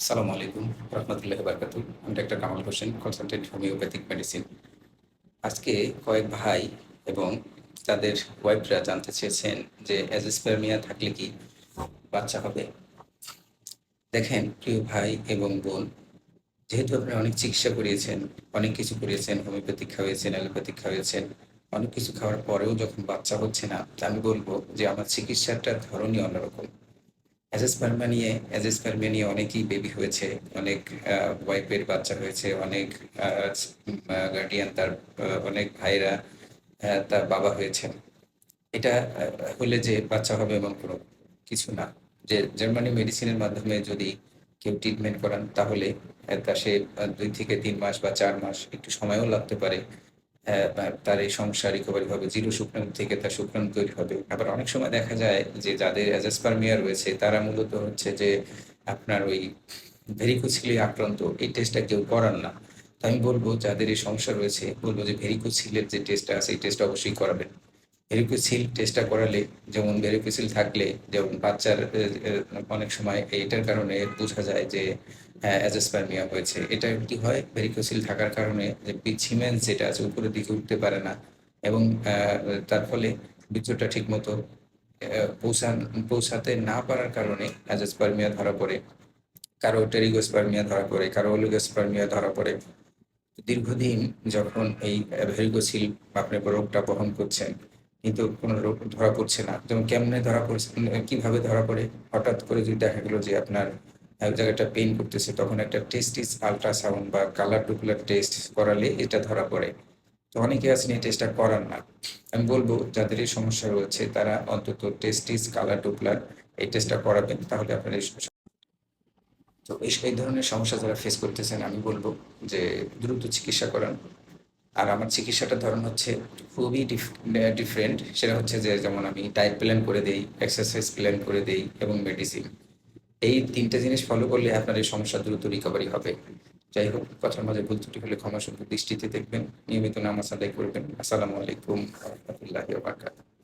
আসসালামু আলাইকুম রহমতুল্লাহি বারাকাতুহু। আমি doctor Kamal Hossain, consultant homeopathic medicine. আজকে কয়েক ভাই এবং তাদের ওয়াইফরা জানতে চেয়েছেন যে অ্যাজোস্পার্মিয়া থাকলে কি বাচ্চা হবে? দেখেন প্রিয় ভাই এবং বোন, যেহেতু আপনারা অনেক চিকিৎসা করিয়েছেন, অনেক কিছু করিয়েছেন, হোমিওপ্যাথিক খাওয়িয়েছেন, অ্যালোপ্যাথিক খাওয়িয়েছেন, অনেক কিছু খাওয়ার পরেও যখন বাচ্চা হচ্ছে না, তা আমি বলব যে আমার চিকিৎসাটার ধরনই অন্যরকম। অ্যাজোস্পার্মিয়া নিয়ে অনেকেই বেবি হয়েছে, অনেক ওয়াইফের বাচ্চা হয়েছে, অনেক গার্ডিয়ান তার অনেক ভাইরা তার বাবা হয়েছেন। এটা হলে যে বাচ্চা হবে এমন কোনো কিছু না। যে জার্মানি মেডিসিনের মাধ্যমে যদি কেউ ট্রিটমেন্ট করান তাহলে তা সে 2 থেকে 3 মাস বা 4 মাস একটু সময়ও লাগতে পারে। বা তার এই সমস্যা রিকভারি হবে, জিরো শুক্রাণু থেকে তার শুক্রাণু তৈরি হবে। আবার অনেক সময় দেখা যায় যে যাদের অ্যাজাসপার্মিয়া রয়েছে তারা মূলত হচ্ছে যে আপনার ওই ভেরিকোসিলে আক্রান্ত, এই টেস্টটা কেউ করান না। তো আমি বলবো যাদের এই সমস্যা রয়েছে বলবো যে ভেরিকোসিলের যে টেস্টটা আছে এই টেস্টটা অবশ্যই করাবেন। ভেরিকোসিল টেস্টটা করালে, যেমন ভেরিকোসিল থাকলে যেমন বাচ্চার অনেক সময় এইটার কারণে বোঝা যায় যে অ্যাজোস্পার্মিয়া হয়েছে। এটা কি হয়, ভেরিকোসিল থাকার কারণে যে সিমেন্স যেটা আছে উপরের দিকে উঠতে পারে না, এবং তার ফলে বীর্যটা ঠিক মতো পৌঁছাতে না পারার কারণে অ্যাজোস্পার্মিয়া ধরা পড়ে। কারো টেরিগোস্পার্মিয়া ধরা পড়ে, কারো অলিগোস্পার্মিয়া ধরা পড়ে। দীর্ঘদিন যখন এই ভেরিকোসিল আপনি রোগটা বহন করছেন কিন্তু কোনো রোগ ধরা পড়ছে না, যেমন কেমনে ধরা পড়ছে, কিভাবে ধরা পড়ে? হঠাৎ করে যদি দেখা গেল যে আপনার এক জায়গাটা পেইন করতেছে, তখন একটা টেস্টিস আল্ট্রাসাউন্ড বা কালার ডুপলার টেস্ট করালে এটা ধরা পড়ে। তো অনেকে আছেন এই টেস্টটা করান না। আমি বলবো যাদের এই সমস্যা রয়েছে তারা অন্তত টেস্টিস কালার ডুপলার এই টেস্টটা করাবেন, তাহলে আপনার এই তো এই ধরনের সমস্যা যারা ফেস করতেছেন আমি বলবো যে দ্রুত চিকিৎসা করান। আর আমার চিকিৎসাটার ধরন হচ্ছে খুবই ডিফারেন্ট। সেটা হচ্ছে যে যেমন আমি ডায়েট প্ল্যান করে দেই, এক্সারসাইজ প্ল্যান করে দেই এবং মেডিসিন। এই ৩ টে জিনিস ফলো করলে আপনার এই সমস্যা দ্রুত রিকভারি হবে। যাই হোক, কথার মাঝে ভুল ত্রুটি হলে ক্ষমাসুন্দর দৃষ্টিতে দেখবেন। নিয়মিত নামাজ আদায় করবেন। আসসালামু আলাইকুম ওয়া রাহমাতুল্লাহি ওয়া বারাকাতুহু।